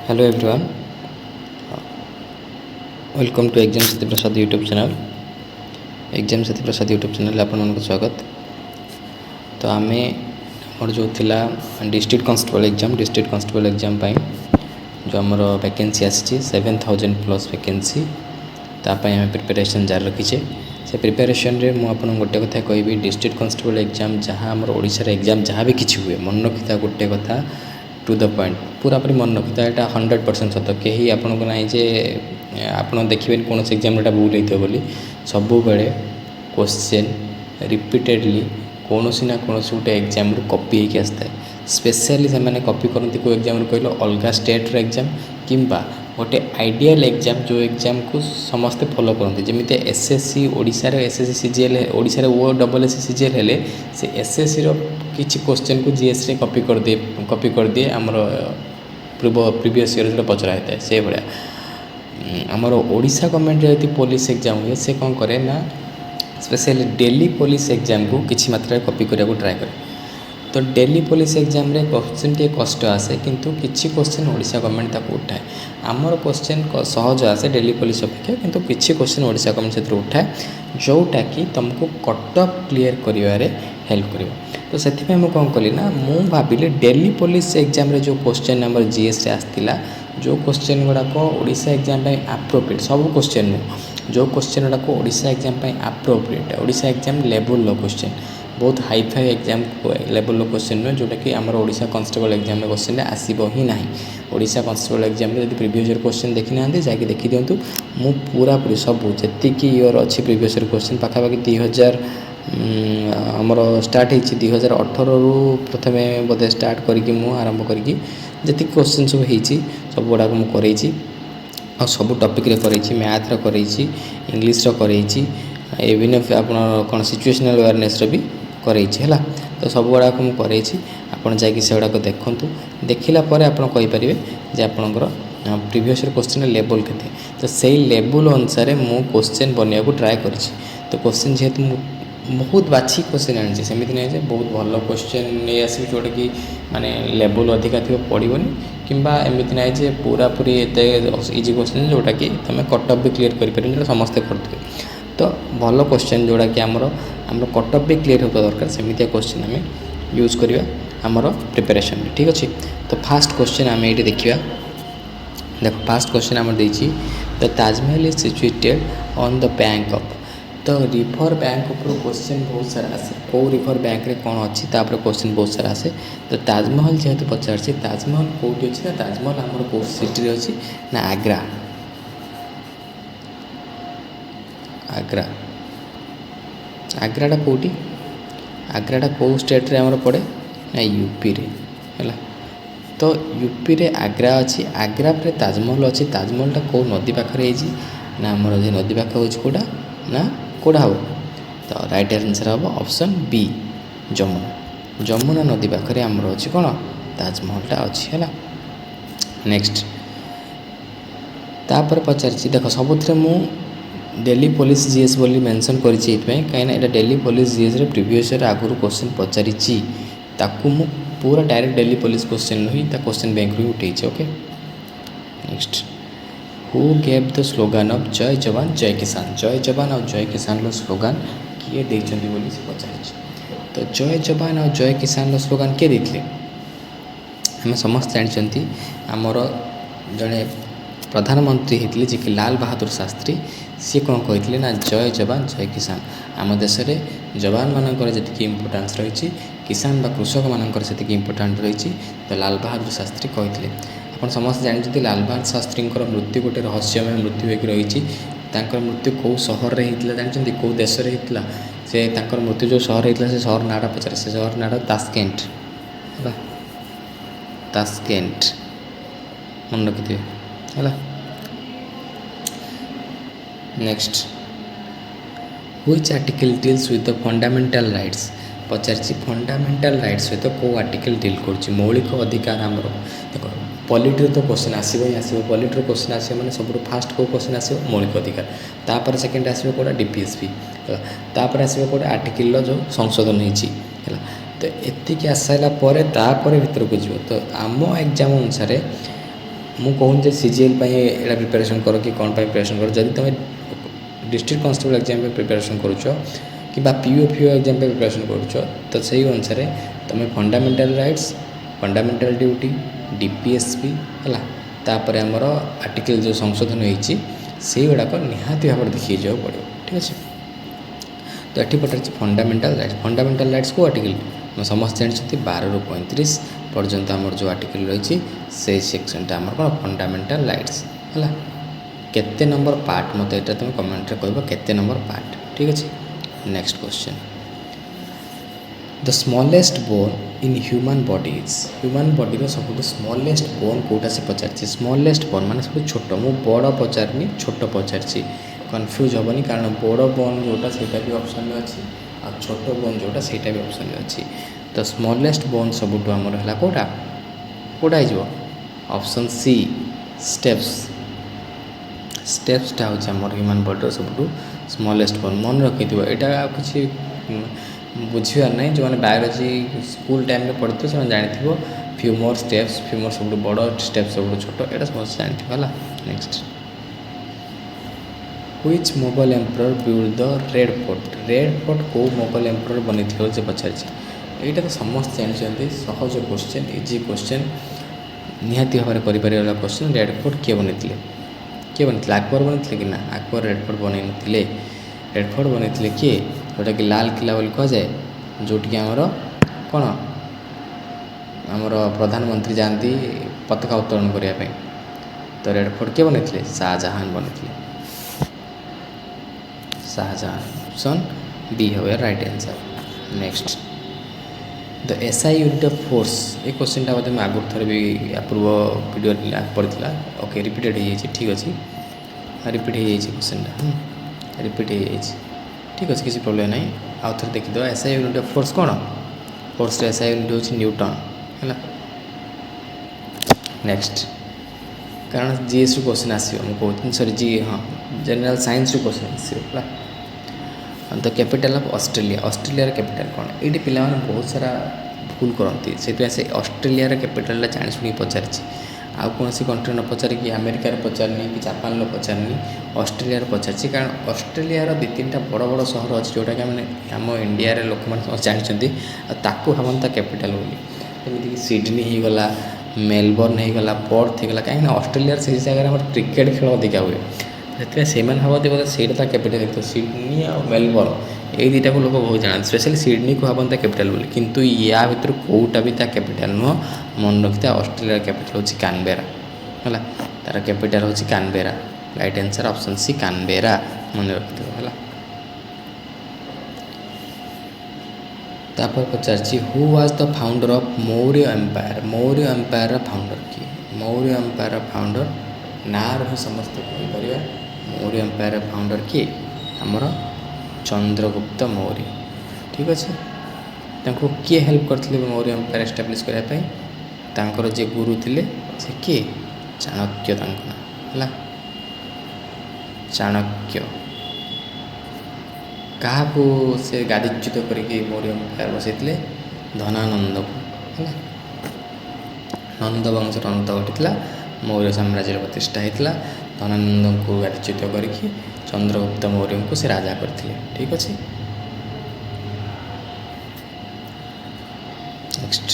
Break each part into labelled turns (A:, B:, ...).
A: Hello everyone, welcome to Exam Sati Prasad YouTube channel. Exam Sati Prasad YouTube channel आपको स्वागत। तो आमे हमर जो थिला डिस्ट्रिक्ट कांस्टेबल एग्जाम पाई जो हमर वैकेंसी आसी 7000 प्लस वैकेंसी तापाई आमे प्रिपरेशन जारी रखीचे। से प्रिपरेशन रे मु आपन गोटे कथा कहबी डिस्ट्रिक्ट कांस्टेबल एग्जाम जहाँ हमर ओडिसा रे एग्जाम जहाँ भी किछि हुए मन रखिता गोटे कथा टू द पॉइंट पूरा पूरी मन रखिता एटा 100% सत कहीं आपन को नाही जे आपन देखिबे कोन एग्जाम एटा भूल हेतो बोली सबु बेले क्वेश्चन रिपीटेडली कौन ना कौन गोटे एग्जाम रू कॉपी होकर आसता है। स्पेशली से मैंने कॉपी करती को एग्जाम कहल अलग स्टेट एग्जाम किंबा गोटे आइडियल एग्जाम जो एग्जाम को समस्ते फॉलो करते जमी एसएससी ओडिशा रे एसएससी सीजीएल ओडिशा रे ओ डबल एसएससी सीजीएल हेले से एसएससी रो किछि क्वेश्चन को जीएस रे कॉपी कर दिए आमर प्रीवियस ईयर जो पचरा होता है से भाया आमर ओडिशा गवर्नमेंट जो पुलिस एग्जाम हुए से कौन करे ना स्पेशली डेली पुलिस एग्जाम को किसी मात्रा कॉपी करने को ट्राए करे। तो डेली पुलिस एग्जाम रे क्वेश्चन टे कष्ट आसे किंतु किछि क्वेश्चन ओडिशा गवर्नमेंट ताको उठाए आमर क्वेश्चन सहज आसे डेली पुलिस अपेक्षा किंतु किछि क्वेश्चन ओडिशा गवर्नमेंट से उठाए जोटा कि तुमको कट ऑफ क्लियर करिवारे हेल्प करिवो। तो सेति मैं कौन कली ना मु भाबिले डेली पुलिस एग्जाम रे जो क्वेश्चन नंबर जीएस रे आस्तिला जो क्वेश्चन गुड़ाक ओडिशा एग्जाम एप्रोप्रिएट सब क्वेश्चन जो क्वेश्चन गुड़ाक Odisha exam appropriate Odisha exam level question बहुत hi fi exam level question नुहे जोटा कि आमर ओडिशा कांस्टेबल एग्जाम क्वेश्चन आसब ही ना। ओडिशा कांस्टेबल एग्जाम जब प्रीवियस ईयर क्वेश्चन देखी ना जाकि देखी दिंतु मु पूरा पूरी सब जी ईयर अच्छी प्रीवियस ईयर क्वेश्चन पाखापाखि 2000 आमर स्टार्ट हो 2018 रु प्रथम बोधे स्टार्ट करके आरंभ करके जी क्वेश्चन सब होती सब गुड़ाक मुझे और सब टॉपिक रे करैछि मैथ रो करैछि इंग्लिश रो करैछि इवन आप कौन सिचुएशनल अवेयरनेस रो भी करैछि हैला। तो सब गुड़ाक मु करैछि आपन जाकि से गुड़ाक देखंतु देखिला परे आपन कहि परिबे जे आपनकर प्रीवियस ईयर क्वेश्चन लेवल केते तो सेही लेवल अनुसार मु क्वेश्चन बनिया को ट्राई करछि। तो क्वेश्चन जेहेतु मु बहुत बाछी क्वेश्चन आनी सेमती नहीं बहुत भल क्वेश्चन नहीं आस जोटा कि माने लेवल अधिका थी पड़ोनी किंबा एमती ना जे पूरा पूरी एत इजी क्वेश्चन जोटा कि तुम कट ऑफ भी क्लीयर कर जो समस्ते करते। तो भल क्वेश्चन जोटा कि आमर कट ऑफ भी क्लीयर होगा दरकार सेमती क्वेश्चन आम यूज करवा आमर प्रिपरेशन में ठीक अच्छे। तो फास्ट क्वेश्चन आम ये देखा देखो फास्ट क्वेश्चन आम देती the Taj Mahal is situated on the bank of तो रिवर बैंक ऊपर क्वेश्चन बहुत सारा आसे कौ रिवर बैंक रे कौन अच्छी क्वेश्चन बहुत सारा आसे। तो ताजमहल जेहेतु पचार ताजमहल कौटी अच्छी ना ताजमहल आमर कौ सिटी अच्छी ना आग्रा आग्रा आग्राटा कौटी आग्राटा कौ स्टेट रे आमर पड़े ना यूपी रे है। तो यूपी रे आग्रा अच्छी आग्रा पर ताजमहल अच्छी ताजमहलटा कौ नदी पाखे ना आमर नदी पाखे हो कौटा ना कौटा हम। तो राइट आंसर हम ऑप्शन बी जमुना जमुना नदी पाखे आमर अच्छी कौन ताजमहलटा अच्छी है। नेक्स्ट तापर पचार देख सबुथ मु डेली पुलिस जीएस बोली मेंशन करिछि कहीं डेली पुलिस जीएस रे प्रीवियस ईयर आगुरी क्वेश्चन पचारि ताकू मु पूरा डायरेक्ट डेली पुलिस क्वेश्चन ही क्वेश्चन बैंक रू उठे। Okay next who gave the slogan of जय जवान जय जवान और जय किसान रो स्लोगान किए देइछन्ती बोली से पचारि। तो जय जवान और जय किसान रो स्लोगान किए देइथिले आम समस्त जानते आमर जड़े प्रधानमंत्री होते जी कि लाल बहादुर शास्त्री सी कौन कहते ना जय जवान जय किसान आम देश में जवान मानकर जी इम्पोर्टान्स रही किसान बा कृषक मानकर से इम्पोर्टान्ट रही। तो लाल बहादुर शास्त्री कहते आप समस्त जानते लाल बहादुर शास्त्री मृत्यु गोटे रहस्यमय मृत्यु होकर रही मृत्यु कौ सहर में होता जानते कौ देश में होता से मृत्यु जो सहर होता से सहर नाटा पचारे से सहर नाटा तास्केंट है तास्केंट मन रखिथे है। Next which article deals with the fundamental rights Pachar fundamental rights सहित कौ आर्टिकल डील कर मौलिक अधिकार आमर देख पॉलिटी तो क्वेश्चन आसो ही आसो पॉलिटी क्वेश्चन आसो मैंने सब फास्ट कौ क्वेश्चन आसो मौलिक अधिकार तापर सेकेंड आसो कौटा डीपीएसपी तापर आसो कौटा आर्टिकल जो संशोधन होती है। तो एतिक आसाला तापर भीतर को जीव। तो आम एग्जाम अनुसार ମୁଁ କହୁନି ଯେ CGL ପାଇଁ ଏଇଟା ପ୍ରିପାରେସନ୍ କର କି କ'ଣ ପାଇଁ ପ୍ରିପାରେସନ୍ କର। ଯଦି ତୁମେ डिस्ट्रिक्ट कन्स्टेबल एग्जाम पे प्रिपरेशन करुଛ कि PO एग्जाम पे प्रिपरेशन करुଛ तो सही अनुसार तुम fundamental rights fundamental duty DPSP है तापर आमर आर्टिकल जो संशोधन होती से गुड़ाक निहाती भाव देखिए जाओ पड़ो ठीक अच्छे। तो ये पचार फंडामेंटल राइट्स को आर्टिकल समस्त जानते 12 ରୁ 35 पर्यंत आमर जो आर्टिकल रही से सेक्शनटा आमर कौन फंडामेंटल राइट्स है केते नंबर पार्ट मत ये तुम कमेंट कह केते नंबर पार्ट ठीक अच्छे। Next question the smallest bone in human body सब स्मॉलेस्ट बोन कौटा से पचार स्मॉलेस्ट बोन माने सब छोट मु बड़ पचारनी छोट पचार कन्फ्यूज हेनी कारण बड़ बोन जोटा से भी ऑप्शन में अच्छी आ छोट बोन जोटा से भी ऑप्शन में अच्छी। तो स्मॉलेस्ट बोन सबुठ आमर है कौटा कौटा हो ऑप्शन सी स्टेप्सटा हूँ आम ह्यूमन बॉडी सब स्मॉलेस्ट बोन मन रखी यहाँ किसी बुझार ना जो मैंने बायोलॉजी स्कूल टाइम में पढ़ते से जानी फ्यूमर स्टेप्स फ्यूमर सब बड़ स्टेप्स सब छोट यहाँ समस्त जानी है। Next which Mughal emperor build the red fort को मोगल एम्परर बनी से पचार यहाँ तो समस्त जानते सहज क्वेश्चन इजी क्वेश्चन निहाती भाव में कर क्वेश्चन रेड फोर्ट किए बनी अकबर बनी कि ना अकबर रेड फोर्ट बन रेड फोर्ट बनी किए जोटा कि लाल किला बोली कहुए जोटि आमर कौन आमर प्रधानमंत्री जाती पताका उत्तोलन करने तो रेड फोर्ट किए बनी शाहजहां बनी शाहजहां ऑप्शन बी हो right answer. Next the SI unit of force ये क्वेश्चन बोलते मैं आगुरी थर भी पूर्व वीडियो पढ़ा ओके रिपीटेड हो ठीक अच्छे रिपीट हो क्वेश्चनटा रिपीट हो ठीक अच्छे किसी प्रोब्लेम ना आउ थे देखीद SI यूनिट ऑफ फोर्स कौन फोर्स SI यूनिट हूँ न्यूटन है। नेक्स्ट कारण GS रु क्वेश्चन आसो मुझे सॉरी जी हाँ जनरल साइंस रु क्वेश्चन आसो the capital of Australia capital कौन ये पिला बहुत सारा भूल करती से ऑस्ट्रेलिया कैपिटल जानी शुणी पचारि आउ कौन कंट्री न पचारिकी अमेरिकार पचारनी कि जापान पचारनी ऑस्ट्रेलिया पचारि कारण ऑस्ट्रेलिया दु तीन बड़ बड़ सहर अच्छे जोटा कि आम इंडिया लोक मैंने जानते भावता कैपिटल बोली जमीक सिडनी होगला मेलबर्न होगला पर्थ होगला कहीं ऑस्ट्रेलिया से जगह क्रिकेट खेल अधिका हुए से भावती बोलते से कैपिटल तो सिडनी और मेलबर्न ये दुटा को लोग बहुत जानते स्पेशली सिडनी को भावता कैपिटल बोली किंतु या भर कौटा भी कैपिटल नुह मन रखी ऑस्ट्रेलिया कैपिटल हूँ कानबेरा है तार कैपिटल हूँ Canberra right answer option C Canberra मन रखी है। तापर पचार who was the founder of Maurya empire founder किए मौर्य एम्पायर फाउंडर ना रही समस्त कहीपर मौर्य एम्पायर फाउंडर किए आमर चंद्रगुप्त मौर्य ठीक अच्छे किए हेल्प करते मौर्य एम्पायर एस्टाब्लीश करने जे गुरु थे से किए चाणक्य है चाणक्य क्या से गादीच्युत करके मौर्य एम्पायर बसई धनानंद को है नंद वंश अंत घटी मौर्य साम्राज्य प्रतिष्ठा होता धनानंद को गादीच्युत करके चंद्रगुप्त मौर्य को से राजा करते ठीक अच्छे। Next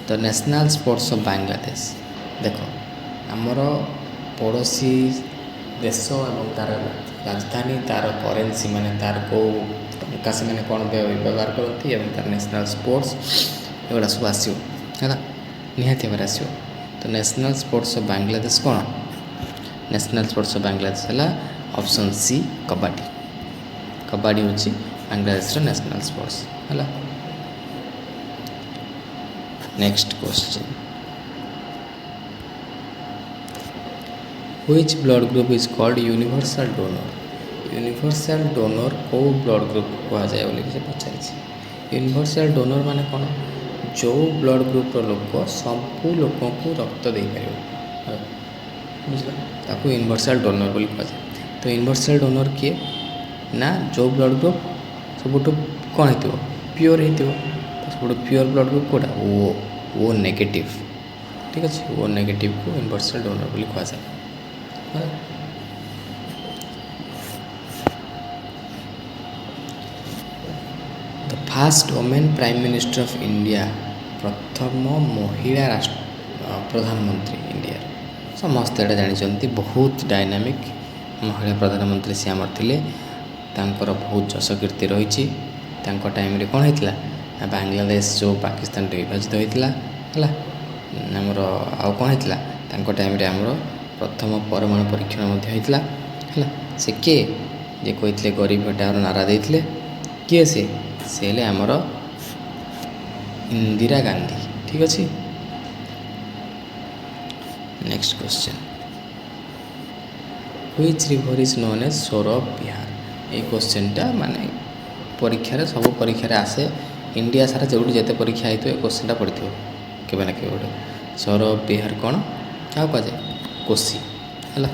A: the national sports of Bangladesh देख आमर पड़ोसी देश और तार राजधानी तार करेन्सी माने तार कौ टंका से मैंने कौन व्यवहार करती तार नेशनल स्पोर्ट्स एगुड़ा सब आसो है निहाती भाव आसो। तो नेशनल स्पोर्ट्स ऑफ बांग्लादेश कौन नेशनल स्पोर्ट्स ऑफ बांग्लादेश है ऑप्शन सी कबड्डी कबड्डी हूँ बांग्लादेश नेशनल स्पोर्ट्स है। Next question which blood group is called universal donor को ब्लड ग्रुप कहुए बोली पचार यूनिवर्सल डोनर माने कौन जो ब्लड ग्रुप लोक सबू लोक को रक्त दे पार बुझल ताको यूनिवर्सल डोनर बोली कहुए। तो यूनिवर्सल डोनर किए ना जो ब्लड ग्रुप सबुठ कौन हो प्योर हो सब प्योर ब्लड ग्रुप कौटा ओ नेगेटिव ठीक अच्छे ओ नेगेटिव को यूनिवर्सल डोनर बोली कहुए the first women prime minister of India प्रथम महिला प्रधानमंत्री इंडिया समस्त एटा जानते बहुत डायनामिक महिला प्रधानमंत्री सी आमर थिले तांकर बहुत जस कीर्ति रही टाइम रे कौन होता बांग्लादेश जो पाकिस्तान विभाजित होता है आमर आउ कौन होता टाइम रे आमर प्रथम परमाणु परीक्षण होता है से किए जे कहते गरीब हटाओ नारा देते किए से हेले आमर इंदिरा गांधी ठीक अच्छे next question which river is known as sorrow of Bihar ये क्वेश्चनटा माने परीक्षा सब परीक्षा आसे इंडिया सारा जो जिते परीक्षा होता है क्वेश्चनटा पड़ी थो केवे ना केवे गोटे सौरभ विहार कौन क्या कहुए कोसी है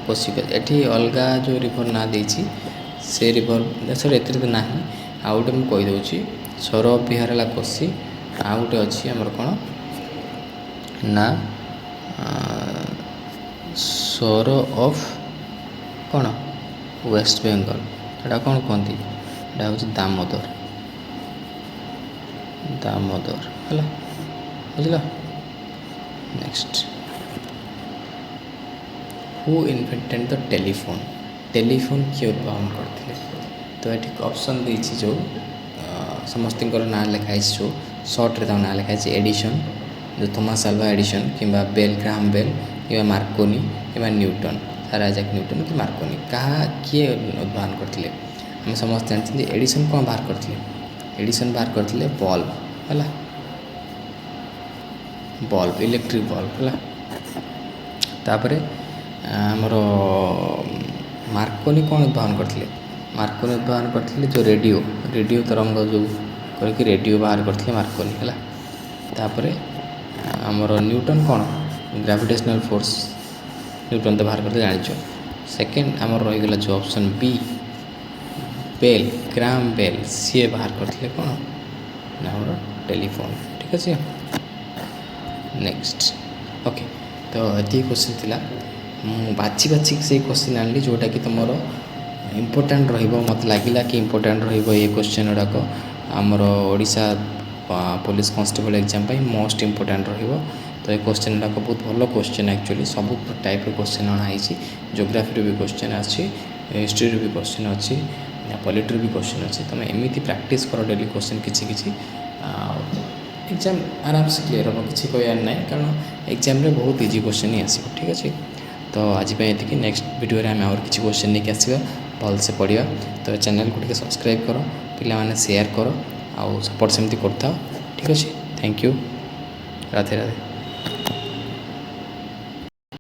A: कोसी एटी अलग जो रिवर ना देती से रिवर सर एत ना आउ गोटे मुझे कहीदे सौरभ विहार है कोसी आउ गोटे अच्छी आमर कौन ना सौर ऑफ कौन वेस्ट बेंगल एटा कौन कहती एटा हूँ दामोदर दामोदर है बुझल next who invented the telephone telephone किए उद्भावन करते तो ये ऑप्शन देती जो समस्त ना लिखाई जो सर्ट्रे ना लिखाई एडिसन जो थॉमस अल्वा एडिसन कि बेल ग्राहम बेल कि मार्कोनी कि न्यूटन सर आइजैक न्यूटन कि मार्कोनी क्या किए उद्भावन करते आम समस्त जानते एडिसन कौन बाहर करते एडिसन बाहर करते बल्ब है बल्ब इलेक्ट्रिक बल्ब है तापर आमर मार्कोनी कौन उद्भावन करते मार्कोनी उद्भावन करते जो रेडियो रेडियो तरंग जो करके रेडियो बाहर करते मार्कोनी है तापर आमर न्यूटन कौन ग्रेविटेशनल फोर्स न्यूटन तो बाहर करते जान सेकेंड आमर रहीगला जो option B Bell Graham Bell C बाहर करते कौन ना टेलीफोन ठीक अच्छे नेक्स्ट ओके तो ये क्वेश्चन थिला बाछी बाछी से क्वेश्चन आनी जोटा कि तुम इम्पोर्टाट मत लगे कि इम्पोर्टाट ये क्वेश्चन गुड़ाक आमर Odisha police constable exam most important तो ये क्वेश्चन गुड़ाक बहुत भल क्वेश्चन एक्चुअली सब टाइप क्वेश्चन अणाई जियोग्राफी भी क्वेश्चन आछि हिस्ट्री भी क्वेश्चन अच्छी पॉलिटी भी क्वेश्चन अच्छी तुम एमती प्रैक्टिस कर डेली क्वेश्चन किसी एग्जाम आराम से क्लीयर हम किसी कहर ना कारण एग्जाम बहुत इजी क्वेश्चन ही आसो ठीक अच्छे तो आज ये नेक्स्ट वीडियो आम और किसी क्वेश्चन नहीं आसवा भलसे पढ़ा तो चैनल को टे सब्सक्राइब कर पे शेयर कर आउ सपोर्ट सेमती करता ठीक अच्छे थैंक यू राधे राधे।